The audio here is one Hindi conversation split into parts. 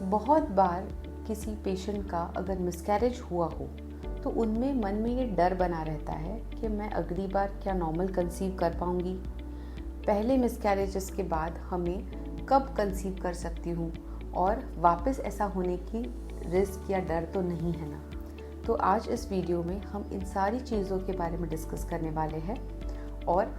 बहुत बार किसी पेशेंट का अगर मिसकैरेज हुआ हो तो उनमें मन में ये डर बना रहता है कि मैं अगली बार क्या नॉर्मल कंसीव कर पाऊँगी, पहले मिसकैरेजेस के बाद हमें कब कंसीव कर सकती हूँ और वापस ऐसा होने की रिस्क या डर तो नहीं है ना। तो आज इस वीडियो में हम इन सारी चीज़ों के बारे में डिस्कस करने वाले हैं और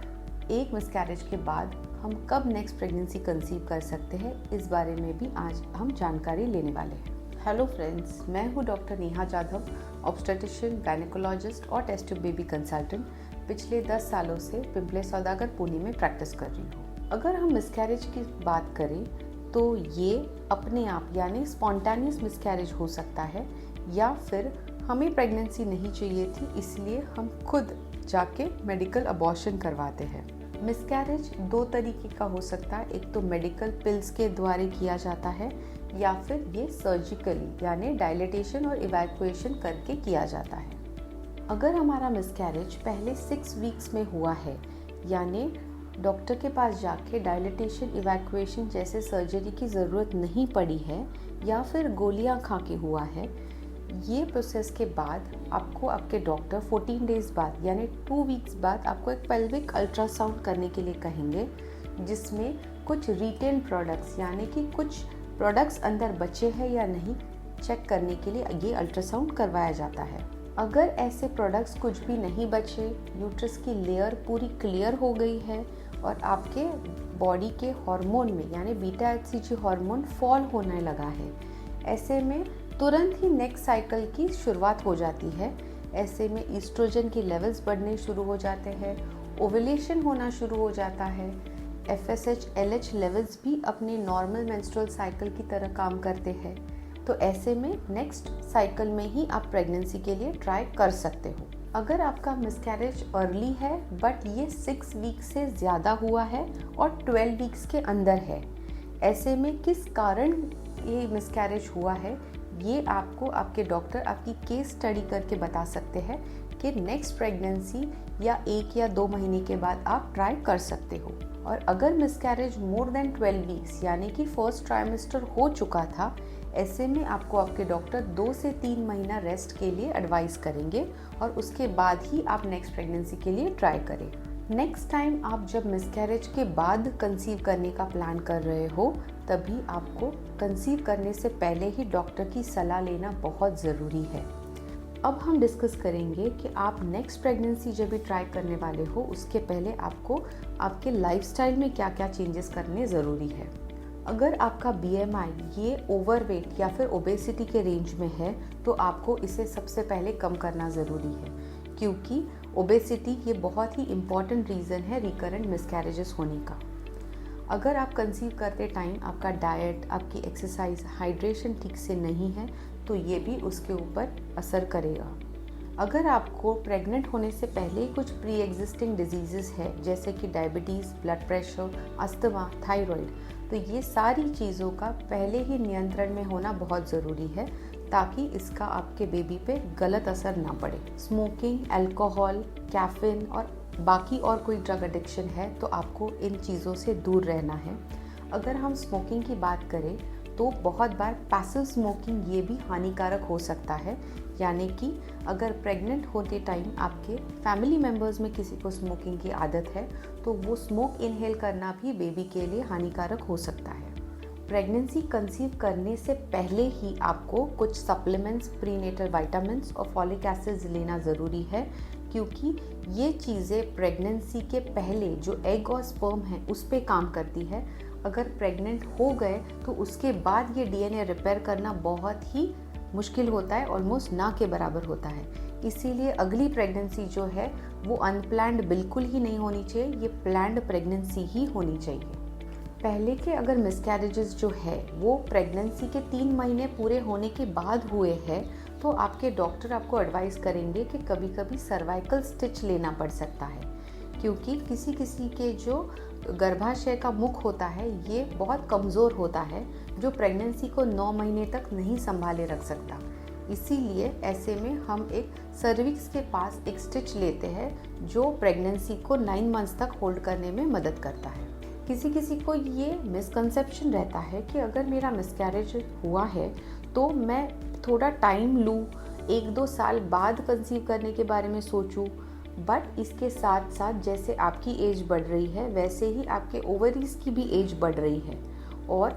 एक मिसकैरेज के बाद हम कब नेक्स्ट प्रेगनेंसी कंसीव कर सकते हैं, इस बारे में भी आज हम जानकारी लेने वाले हैं। हेलो फ्रेंड्स, मैं हूँ doctor Neha Jadhav, obstetrician, gynaecologist और टेस्ट ट्यूब बेबी कंसल्टेंट। पिछले 10 सालों से पिंपले सौदागर पुणे में प्रैक्टिस कर रही हूँ। अगर हम मिसकैरेज की बात करें तो ये अपने आप यानी स्पॉन्टेनियस मिसकैरेज हो सकता है या फिर हमें प्रेगनेंसी नहीं चाहिए थी इसलिए हम खुद जाके मेडिकल अबॉर्शन करवाते हैं। मिसकैरेज 2 तरीके का हो सकता है, एक तो मेडिकल पिल्स के द्वारा किया जाता है या फिर ये सर्जिकली यानी डायलिटेशन और इवैक्यूएशन करके किया जाता है। अगर हमारा मिसकैरेज पहले 6 वीक्स में हुआ है यानी डॉक्टर के पास जाके डायलिटेशन इवैक्यूएशन जैसे सर्जरी की ज़रूरत नहीं पड़ी है या फिर गोलियां खा के हुआ है, ये प्रोसेस के बाद आपको आपके डॉक्टर 14 डेज़ बाद यानी 2 वीक्स बाद आपको एक पेल्विक अल्ट्रासाउंड करने के लिए कहेंगे, जिसमें कुछ रिटेन प्रोडक्ट्स यानी कि कुछ प्रोडक्ट्स अंदर बचे हैं या नहीं चेक करने के लिए ये अल्ट्रासाउंड करवाया जाता है। अगर ऐसे प्रोडक्ट्स कुछ भी नहीं बचे, यूट्रस की लेयर पूरी क्लियर हो गई है और आपके बॉडी के हार्मोन में यानी बीटा एचसीजी हार्मोन फॉल होने लगा है, ऐसे में तुरंत ही नेक्स्ट साइकिल की शुरुआत हो जाती है। ऐसे में ईस्ट्रोजन की लेवल्स बढ़ने शुरू हो जाते हैं, ओव्यूलेशन होना शुरू हो जाता है, FSH LH लेवल्स भी अपने नॉर्मल मेंस्ट्रुअल साइकिल की तरह काम करते हैं। तो ऐसे में नेक्स्ट साइकिल में ही आप प्रेगनेंसी के लिए ट्राई कर सकते हो। अगर आपका मिसकैरेज अर्ली है बट ये 6 वीक से ज़्यादा हुआ है और 12 वीक्स के अंदर है, ऐसे में किस कारण ये मिसकैरेज हुआ है ये आपको आपके डॉक्टर आपकी केस स्टडी करके बता सकते हैं कि नेक्स्ट प्रेगनेंसी या 1 या 2 महीने के बाद आप ट्राई कर सकते हो। और अगर मिसकैरेज मोर देन 12 वीक्स यानी कि फर्स्ट ट्राइमेस्टर हो चुका था, ऐसे में आपको आपके डॉक्टर 2 से 3 महीना रेस्ट के लिए एडवाइस करेंगे और उसके बाद ही आप नेक्स्ट प्रेगनेंसी के लिए ट्राई करें। नेक्स्ट टाइम आप जब मिसकैरेज के बाद कंसीव करने का प्लान कर रहे हो, तभी आपको कंसीव करने से पहले ही डॉक्टर की सलाह लेना बहुत ज़रूरी है। अब हम डिस्कस करेंगे कि आप नेक्स्ट प्रेगनेंसी जब भी ट्राई करने वाले हो उसके पहले आपको आपके लाइफस्टाइल में क्या क्या चेंजेस करने ज़रूरी है। अगर आपका BMI ये ओवरवेट या फिर ओबेसिटी के रेंज में है तो आपको इसे सबसे पहले कम करना ज़रूरी है, क्योंकि ओबेसिटी ये बहुत ही इम्पॉर्टेंट रीज़न है रिकरेंट मिसकैरेजेस होने का। अगर आप कंसीव करते टाइम आपका डाइट, आपकी एक्सरसाइज, हाइड्रेशन ठीक से नहीं है तो ये भी उसके ऊपर असर करेगा। अगर आपको प्रेग्नेंट होने से पहले ही कुछ प्री एग्जिस्टिंग डिजीज़ेस है जैसे कि diabetes, blood pressure, asthma, thyroid, तो ये सारी चीज़ों का पहले ही नियंत्रण में होना बहुत ज़रूरी है ताकि इसका आपके बेबी पे गलत असर ना पड़े। स्मोकिंग, अल्कोहल, कैफीन और बाकी और कोई ड्रग एडिक्शन है तो आपको इन चीज़ों से दूर रहना है। अगर हम स्मोकिंग की बात करें तो बहुत बार पैसिव स्मोकिंग ये भी हानिकारक हो सकता है, यानी कि अगर प्रेग्नेंट होते टाइम आपके फैमिली मेम्बर्स में किसी को स्मोकिंग की आदत है तो वो स्मोक इनहेल करना भी बेबी के लिए हानिकारक हो सकता है। प्रेगनेंसी कंसीव करने से पहले ही आपको कुछ सप्लीमेंट्स, प्रीनेटल विटामिन्स और फॉलिक एसिड्स लेना ज़रूरी है, क्योंकि ये चीज़ें प्रेगनेंसी के पहले जो एग और स्पर्म है उस पे काम करती है। अगर प्रेग्नेंट हो गए तो उसके बाद ये DNA रिपेयर करना बहुत ही मुश्किल होता है, ऑलमोस्ट ना के बराबर होता है। इसीलिए अगली प्रेगनेंसी जो है वो अनप्लैंड बिल्कुल ही नहीं होनी चाहिए, ये प्लैंड प्रेगनेंसी ही होनी चाहिए। पहले के अगर मिसकैरेजेस जो है वो प्रेगनेंसी के 3 महीने पूरे होने के बाद हुए हैं तो आपके डॉक्टर आपको एडवाइस करेंगे कि कभी कभी सर्वाइकल स्टिच लेना पड़ सकता है, क्योंकि किसी किसी के जो गर्भाशय का मुख होता है ये बहुत कमज़ोर होता है जो प्रेगनेंसी को 9 महीने तक नहीं संभाले रख सकता। इसीलिए ऐसे में हम एक सर्विक्स के पास एक स्टिच लेते हैं जो प्रेगनेंसी को 9 मंथ्स तक होल्ड करने में मदद करता है। किसी किसी को ये मिसकंसेप्शन रहता है कि अगर मेरा मिसकैरेज हुआ है तो मैं थोड़ा टाइम लूँ, 1-2 साल बाद कंसीव करने के बारे में सोचूं। बट इसके साथ साथ जैसे आपकी एज बढ़ रही है वैसे ही आपके ओवरीज की भी एज बढ़ रही है, और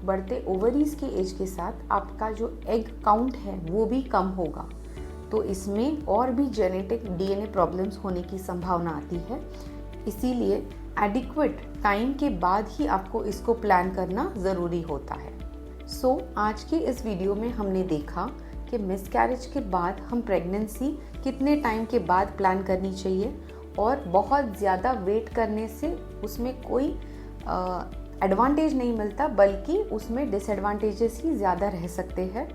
बढ़ते ओवरीज के एज के साथ आपका जो एग काउंट है वो भी कम होगा। तो इसमें और भी जेनेटिक डीएनए प्रॉब्लम्स होने की संभावना आती है। इसीलिए एडिक्वेट टाइम के बाद ही आपको इसको प्लान करना ज़रूरी होता है। आज की इस वीडियो में हमने देखा कि मिसकैरेज के बाद हम प्रेगनेंसी कितने टाइम के बाद प्लान करनी चाहिए, और बहुत ज़्यादा वेट करने से उसमें कोई एडवांटेज नहीं मिलता, बल्कि उसमें डिसएडवांटेजेस ही ज़्यादा रह सकते हैं।